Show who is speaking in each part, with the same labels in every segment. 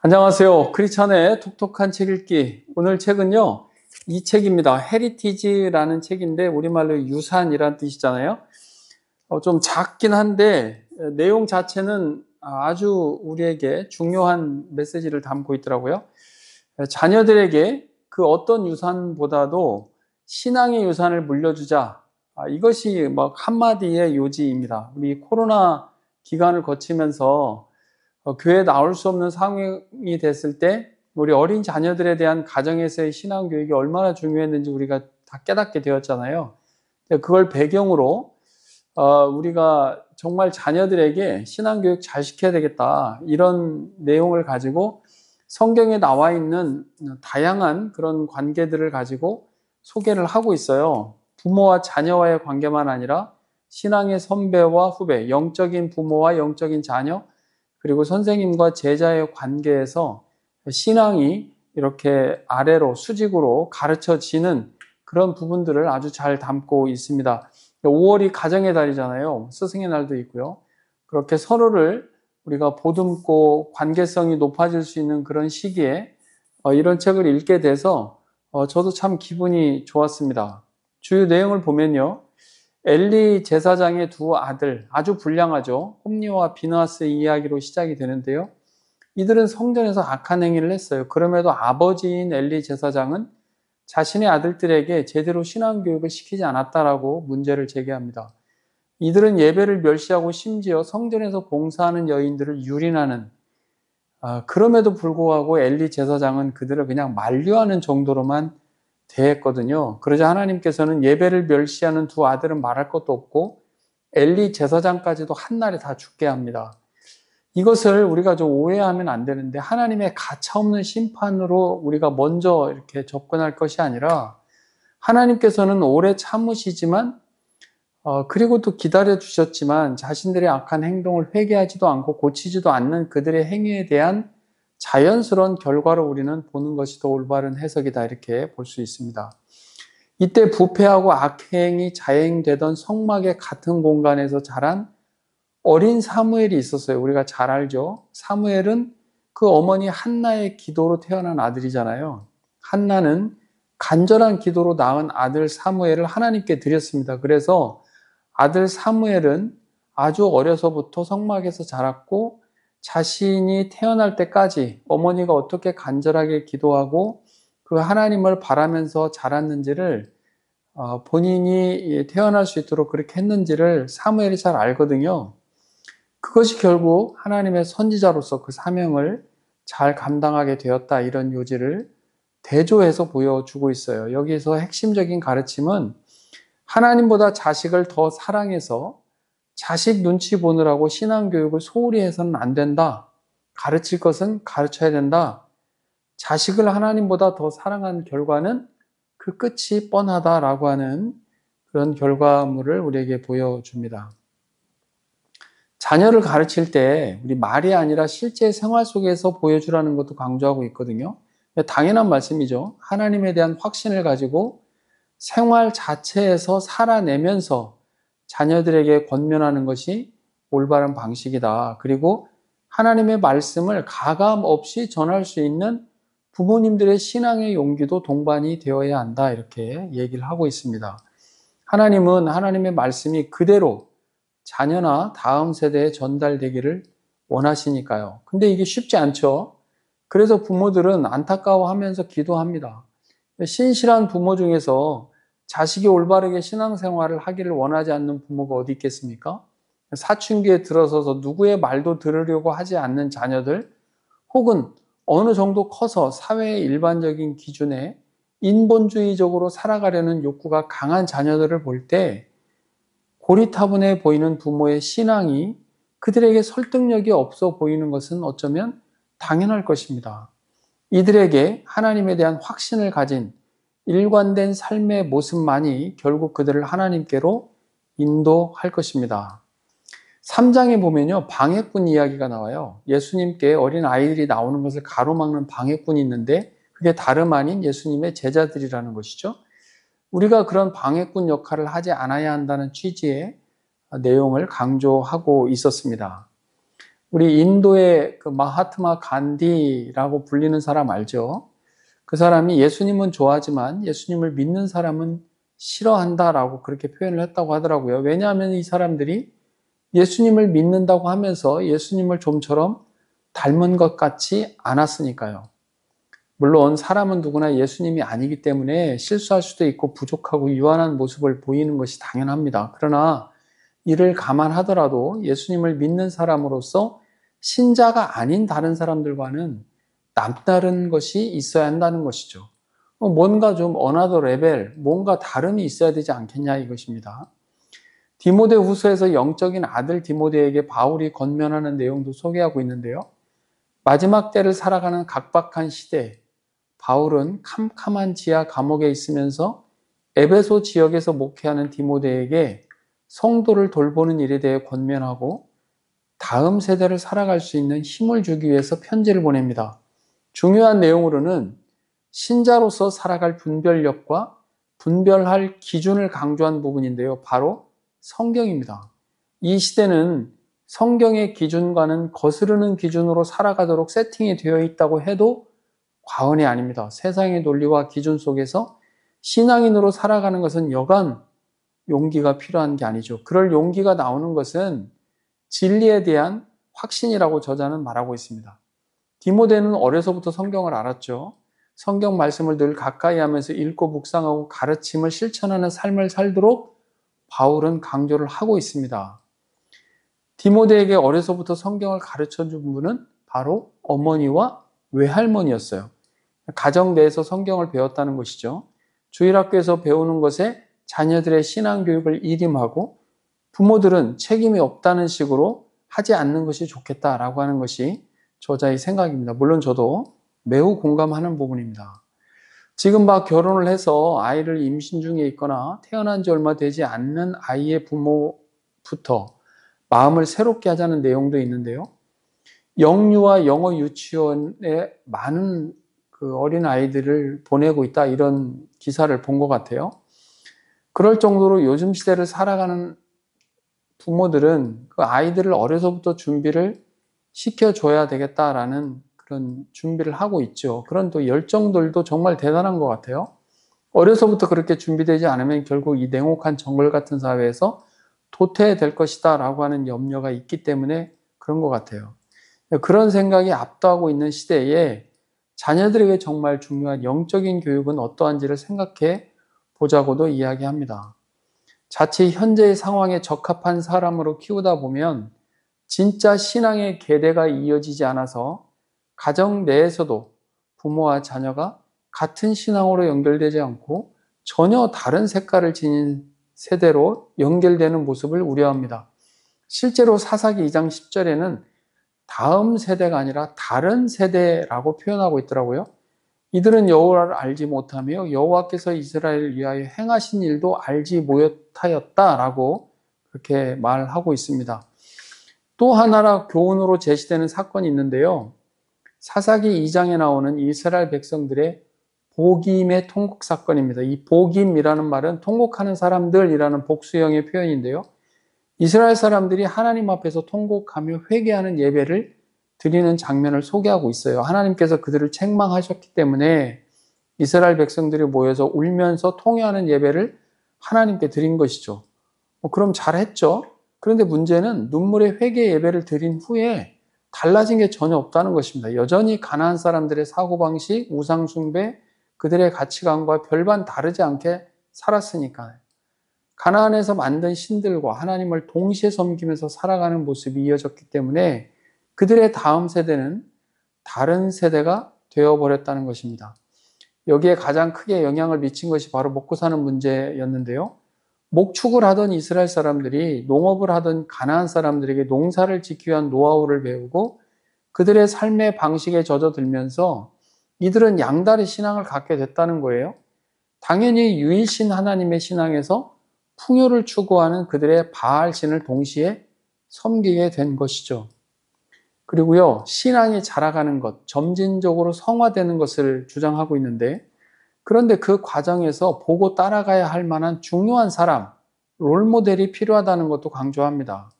Speaker 1: 안녕하세요. 크리스찬의 톡톡한 책 읽기. 오늘 책은요, 이 책입니다. 헤리티지라는 책인데, 우리말로 유산이란 뜻이잖아요. 좀 작긴 한데, 내용 자체는 아주 우리에게 중요한 메시지를 담고 있더라고요. 자녀들에게 그 어떤 유산보다도 신앙의 유산을 물려주자. 이것이 막 한마디의 요지입니다. 우리 코로나 기간을 거치면서 교회에 나올 수 없는 상황이 됐을 때 우리 어린 자녀들에 대한 가정에서의 신앙 교육이 얼마나 중요했는지 우리가 다 깨닫게 되었잖아요. 그걸 배경으로 우리가 정말 자녀들에게 신앙 교육 잘 시켜야 되겠다, 이런 내용을 가지고 성경에 나와 있는 다양한 그런 관계들을 가지고 소개를 하고 있어요. 부모와 자녀와의 관계만 아니라 신앙의 선배와 후배, 영적인 부모와 영적인 자녀, 그리고 선생님과 제자의 관계에서 신앙이 이렇게 아래로 수직으로 가르쳐지는 그런 부분들을 아주 잘 담고 있습니다. 5월이 가정의 달이잖아요. 스승의 날도 있고요. 그렇게 서로를 우리가 보듬고 관계성이 높아질 수 있는 그런 시기에 이런 책을 읽게 돼서 저도 참 기분이 좋았습니다. 주요 내용을 보면요, 엘리 제사장의 두 아들, 아주 불량하죠. 홈리와 비느하스의 이야기로 시작이 되는데요. 이들은 성전에서 악한 행위를 했어요. 그럼에도 아버지인 엘리 제사장은 자신의 아들들에게 제대로 신앙교육을 시키지 않았다라고 문제를 제기합니다. 이들은 예배를 멸시하고 심지어 성전에서 봉사하는 여인들을 유린하는, 그럼에도 불구하고 엘리 제사장은 그들을 그냥 만류하는 정도로만 대했거든요. 그러자 하나님께서는 예배를 멸시하는 두 아들은 말할 것도 없고 엘리 제사장까지도 한날에 다 죽게 합니다. 이것을 우리가 좀 오해하면 안 되는데, 하나님의 가차없는 심판으로 우리가 먼저 이렇게 접근할 것이 아니라, 하나님께서는 오래 참으시지만 그리고 또 기다려 주셨지만 자신들의 악한 행동을 회개하지도 않고 고치지도 않는 그들의 행위에 대한 자연스러운 결과로 우리는 보는 것이 더 올바른 해석이다, 이렇게 볼 수 있습니다. 이때 부패하고 악행이 자행되던 성막의 같은 공간에서 자란 어린 사무엘이 있었어요. 우리가 잘 알죠. 사무엘은 그 어머니 한나의 기도로 태어난 아들이잖아요. 한나는 간절한 기도로 낳은 아들 사무엘을 하나님께 드렸습니다. 그래서 아들 사무엘은 아주 어려서부터 성막에서 자랐고, 자신이 태어날 때까지 어머니가 어떻게 간절하게 기도하고 그 하나님을 바라면서 자랐는지를, 본인이 태어날 수 있도록 그렇게 했는지를 사무엘이 잘 알거든요. 그것이 결국 하나님의 선지자로서 그 사명을 잘 감당하게 되었다, 이런 요지를 대조해서 보여주고 있어요. 여기서 핵심적인 가르침은 하나님보다 자식을 더 사랑해서 자식 눈치 보느라고 신앙교육을 소홀히 해서는 안 된다. 가르칠 것은 가르쳐야 된다. 자식을 하나님보다 더 사랑한 결과는 그 끝이 뻔하다라고 하는 그런 결과물을 우리에게 보여줍니다. 자녀를 가르칠 때 우리 말이 아니라 실제 생활 속에서 보여주라는 것도 강조하고 있거든요. 당연한 말씀이죠. 하나님에 대한 확신을 가지고 생활 자체에서 살아내면서 자녀들에게 권면하는 것이 올바른 방식이다. 그리고 하나님의 말씀을 가감 없이 전할 수 있는 부모님들의 신앙의 용기도 동반이 되어야 한다, 이렇게 얘기를 하고 있습니다. 하나님은 하나님의 말씀이 그대로 자녀나 다음 세대에 전달되기를 원하시니까요. 근데 이게 쉽지 않죠. 그래서 부모들은 안타까워하면서 기도합니다. 신실한 부모 중에서 자식이 올바르게 신앙생활을 하기를 원하지 않는 부모가 어디 있겠습니까? 사춘기에 들어서서 누구의 말도 들으려고 하지 않는 자녀들, 혹은 어느 정도 커서 사회의 일반적인 기준에 인본주의적으로 살아가려는 욕구가 강한 자녀들을 볼 때 고리타분해 보이는 부모의 신앙이 그들에게 설득력이 없어 보이는 것은 어쩌면 당연할 것입니다. 이들에게 하나님에 대한 확신을 가진 일관된 삶의 모습만이 결국 그들을 하나님께로 인도할 것입니다. 3장에 보면요, 방해꾼 이야기가 나와요. 예수님께 어린 아이들이 나오는 것을 가로막는 방해꾼이 있는데 그게 다름 아닌 예수님의 제자들이라는 것이죠. 우리가 그런 방해꾼 역할을 하지 않아야 한다는 취지의 내용을 강조하고 있었습니다. 우리 인도의 그 마하트마 간디라고 불리는 사람 알죠? 그 사람이 예수님은 좋아하지만 예수님을 믿는 사람은 싫어한다라고 그렇게 표현을 했다고 하더라고요. 왜냐하면 이 사람들이 예수님을 믿는다고 하면서 예수님을 좀처럼 닮은 것 같지 않았으니까요. 물론 사람은 누구나 예수님이 아니기 때문에 실수할 수도 있고 부족하고 유한한 모습을 보이는 것이 당연합니다. 그러나 이를 감안하더라도 예수님을 믿는 사람으로서 신자가 아닌 다른 사람들과는 남다른 것이 있어야 한다는 것이죠. 뭔가 좀 어나더 레벨, 뭔가 다름이 있어야 되지 않겠냐 이것입니다. 디모데 후서에서 영적인 아들 디모데에게 바울이 권면하는 내용도 소개하고 있는데요. 마지막 때를 살아가는 각박한 시대, 바울은 캄캄한 지하 감옥에 있으면서 에베소 지역에서 목회하는 디모데에게 성도를 돌보는 일에 대해 권면하고 다음 세대를 살아갈 수 있는 힘을 주기 위해서 편지를 보냅니다. 중요한 내용으로는 신자로서 살아갈 분별력과 분별할 기준을 강조한 부분인데요. 바로 성경입니다. 이 시대는 성경의 기준과는 거스르는 기준으로 살아가도록 세팅이 되어 있다고 해도 과언이 아닙니다. 세상의 논리와 기준 속에서 신앙인으로 살아가는 것은 여간 용기가 필요한 게 아니죠. 그럴 용기가 나오는 것은 진리에 대한 확신이라고 저자는 말하고 있습니다. 디모데는 어려서부터 성경을 알았죠. 성경 말씀을 늘 가까이 하면서 읽고 묵상하고 가르침을 실천하는 삶을 살도록 바울은 강조를 하고 있습니다. 디모데에게 어려서부터 성경을 가르쳐준 분은 바로 어머니와 외할머니였어요. 가정 내에서 성경을 배웠다는 것이죠. 주일학교에서 배우는 것에 자녀들의 신앙교육을 일임하고 부모들은 책임이 없다는 식으로 하지 않는 것이 좋겠다라고 하는 것이 저자의 생각입니다. 물론 저도 매우 공감하는 부분입니다. 지금 막 결혼을 해서 아이를 임신 중에 있거나 태어난 지 얼마 되지 않는 아이의 부모부터 마음을 새롭게 하자는 내용도 있는데요. 영유아 영어 유치원에 많은 그 어린 아이들을 보내고 있다 이런 기사를 본 것 같아요. 그럴 정도로 요즘 시대를 살아가는 부모들은 그 아이들을 어려서부터 준비를 시켜줘야 되겠다라는 그런 준비를 하고 있죠. 그런 또 열정들도 정말 대단한 것 같아요. 어려서부터 그렇게 준비되지 않으면 결국 이 냉혹한 정글 같은 사회에서 도태될 것이다 라고 하는 염려가 있기 때문에 그런 것 같아요. 그런 생각이 압도하고 있는 시대에 자녀들에게 정말 중요한 영적인 교육은 어떠한지를 생각해 보자고도 이야기합니다. 자칫 현재의 상황에 적합한 사람으로 키우다 보면 진짜 신앙의 계대가 이어지지 않아서 가정 내에서도 부모와 자녀가 같은 신앙으로 연결되지 않고 전혀 다른 색깔을 지닌 세대로 연결되는 모습을 우려합니다. 실제로 사사기 2장 10절에는 다음 세대가 아니라 다른 세대라고 표현하고 있더라고요. 이들은 여호와를 알지 못하며 여호와께서 이스라엘을 위하여 행하신 일도 알지 못하였다라고 그렇게 말하고 있습니다. 또 하나라 교훈으로 제시되는 사건이 있는데요. 사사기 2장에 나오는 이스라엘 백성들의 복임의 통곡 사건입니다. 이 복임이라는 말은 통곡하는 사람들이라는 복수형의 표현인데요. 이스라엘 사람들이 하나님 앞에서 통곡하며 회개하는 예배를 드리는 장면을 소개하고 있어요. 하나님께서 그들을 책망하셨기 때문에 이스라엘 백성들이 모여서 울면서 통회하는 예배를 하나님께 드린 것이죠. 그럼 잘했죠. 그런데 문제는 눈물의 회개 예배를 드린 후에 달라진 게 전혀 없다는 것입니다. 여전히 가나안 사람들의 사고방식, 우상숭배, 그들의 가치관과 별반 다르지 않게 살았으니까요. 가나안에서 만든 신들과 하나님을 동시에 섬기면서 살아가는 모습이 이어졌기 때문에 그들의 다음 세대는 다른 세대가 되어버렸다는 것입니다. 여기에 가장 크게 영향을 미친 것이 바로 먹고 사는 문제였는데요. 목축을 하던 이스라엘 사람들이 농업을 하던 가나안 사람들에게 농사를 짓기 위한 노하우를 배우고 그들의 삶의 방식에 젖어들면서 이들은 양다리 신앙을 갖게 됐다는 거예요. 당연히 유일신 하나님의 신앙에서 풍요를 추구하는 그들의 바알신을 동시에 섬기게 된 것이죠. 그리고요, 신앙이 자라가는 것, 점진적으로 성화되는 것을 주장하고 있는데, 그런데 그 과정에서 보고 따라가야 할 만한 중요한 사람, 롤모델이 필요하다는 것도 강조합니다.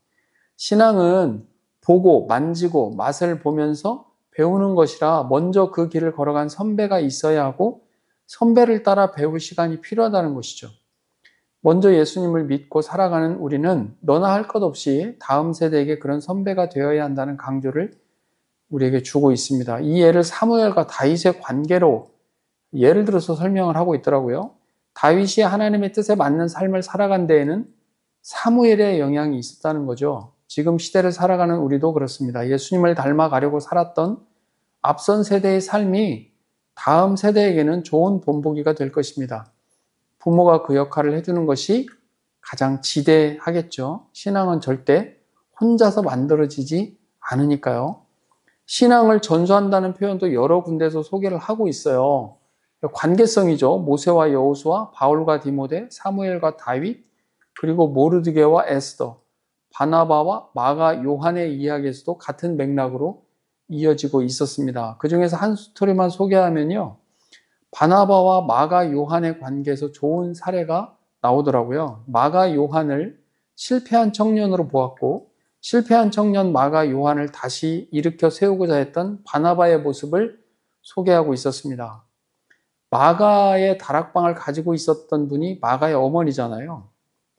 Speaker 1: 신앙은 보고 만지고 맛을 보면서 배우는 것이라 먼저 그 길을 걸어간 선배가 있어야 하고 선배를 따라 배울 시간이 필요하다는 것이죠. 먼저 예수님을 믿고 살아가는 우리는 너나 할 것 없이 다음 세대에게 그런 선배가 되어야 한다는 강조를 우리에게 주고 있습니다. 이 예를 사무엘과 다윗의 관계로 예를 들어서 설명을 하고 있더라고요. 다윗이 하나님의 뜻에 맞는 삶을 살아간 데에는 사무엘의 영향이 있었다는 거죠. 지금 시대를 살아가는 우리도 그렇습니다. 예수님을 닮아가려고 살았던 앞선 세대의 삶이 다음 세대에게는 좋은 본보기가 될 것입니다. 부모가 그 역할을 해주는 것이 가장 지대하겠죠. 신앙은 절대 혼자서 만들어지지 않으니까요. 신앙을 전수한다는 표현도 여러 군데에서 소개를 하고 있어요. 관계성이죠. 모세와 여호수아, 바울과 디모데, 사무엘과 다윗, 그리고 모르드게와 에스더, 바나바와 마가, 요한의 이야기에서도 같은 맥락으로 이어지고 있었습니다. 그 중에서 한 스토리만 소개하면요. 바나바와 마가, 요한의 관계에서 좋은 사례가 나오더라고요. 마가, 요한을 실패한 청년으로 보았고 실패한 청년 마가, 요한을 다시 일으켜 세우고자 했던 바나바의 모습을 소개하고 있었습니다. 마가의 다락방을 가지고 있었던 분이 마가의 어머니잖아요.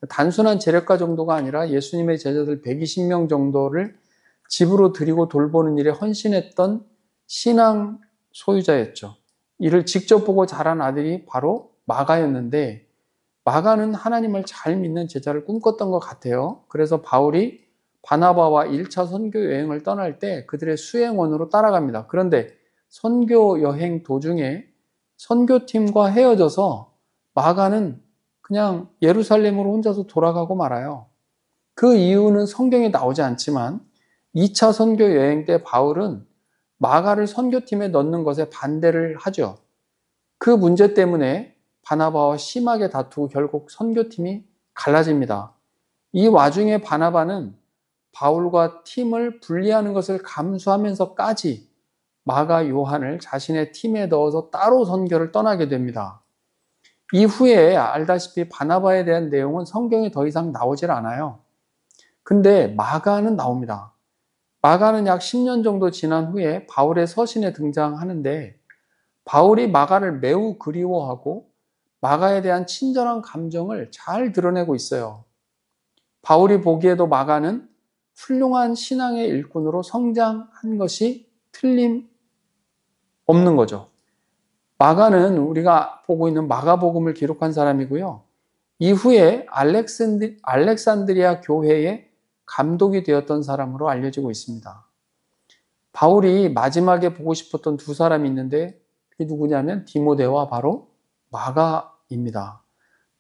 Speaker 1: 단순한 재력가 정도가 아니라 예수님의 제자들 120명 정도를 집으로 들이고 돌보는 일에 헌신했던 신앙 소유자였죠. 이를 직접 보고 자란 아들이 바로 마가였는데 마가는 하나님을 잘 믿는 제자를 꿈꿨던 것 같아요. 그래서 바울이 바나바와 1차 선교 여행을 떠날 때 그들의 수행원으로 따라갑니다. 그런데 선교 여행 도중에 선교팀과 헤어져서 마가는 그냥 예루살렘으로 혼자서 돌아가고 말아요. 그 이유는 성경에 나오지 않지만 2차 선교 여행 때 바울은 마가를 선교팀에 넣는 것에 반대를 하죠. 그 문제 때문에 바나바와 심하게 다투고 결국 선교팀이 갈라집니다. 이 와중에 바나바는 바울과 팀을 분리하는 것을 감수하면서까지 마가 요한을 자신의 팀에 넣어서 따로 선교를 떠나게 됩니다. 이후에 알다시피 바나바에 대한 내용은 성경에 더 이상 나오질 않아요. 근데 마가는 나옵니다. 마가는 약 10년 정도 지난 후에 바울의 서신에 등장하는데 바울이 마가를 매우 그리워하고 마가에 대한 친절한 감정을 잘 드러내고 있어요. 바울이 보기에도 마가는 훌륭한 신앙의 일꾼으로 성장한 것이 틀림없는 거죠. 마가는 우리가 보고 있는 마가복음을 기록한 사람이고요. 이후에 알렉산드리아 교회의 감독이 되었던 사람으로 알려지고 있습니다. 바울이 마지막에 보고 싶었던 두 사람이 있는데 그게 누구냐면 디모데와 바로 마가입니다.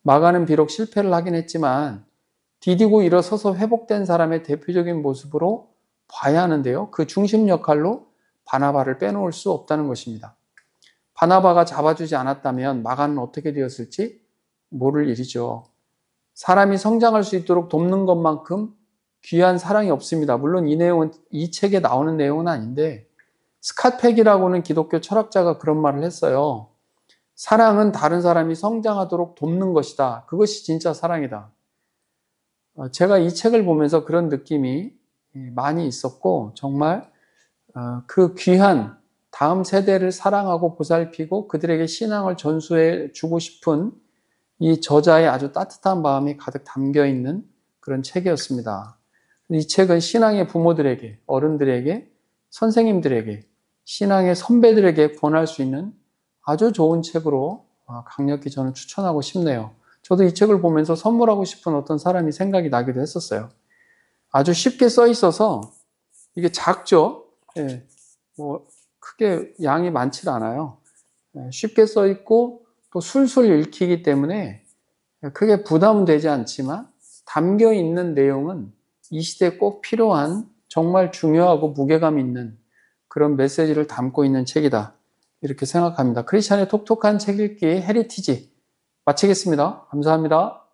Speaker 1: 마가는 비록 실패를 하긴 했지만 디디고 일어서서 회복된 사람의 대표적인 모습으로 봐야 하는데요. 그 중심 역할로 바나바를 빼놓을 수 없다는 것입니다. 바나바가 잡아주지 않았다면 마가는 어떻게 되었을지 모를 일이죠. 사람이 성장할 수 있도록 돕는 것만큼 귀한 사랑이 없습니다. 물론 이 내용은 이 책에 나오는 내용은 아닌데 스캇팩이라고는 기독교 철학자가 그런 말을 했어요. 사랑은 다른 사람이 성장하도록 돕는 것이다. 그것이 진짜 사랑이다. 제가 이 책을 보면서 그런 느낌이 많이 있었고 정말 그 귀한 다음 세대를 사랑하고 보살피고 그들에게 신앙을 전수해 주고 싶은 이 저자의 아주 따뜻한 마음이 가득 담겨 있는 그런 책이었습니다. 이 책은 신앙의 부모들에게, 어른들에게, 선생님들에게, 신앙의 선배들에게 권할 수 있는 아주 좋은 책으로 강력히 저는 추천하고 싶네요. 저도 이 책을 보면서 선물하고 싶은 어떤 사람이 생각이 나기도 했었어요. 아주 쉽게 써 있어서 이게 작죠? 예, 크게 양이 많지 않아요. 쉽게 써 있고 또 술술 읽히기 때문에 크게 부담되지 않지만 담겨 있는 내용은 이 시대에 꼭 필요한 정말 중요하고 무게감 있는 그런 메시지를 담고 있는 책이다. 이렇게 생각합니다. 크리스찬의 톡톡한 책 읽기 헤리티지 마치겠습니다. 감사합니다.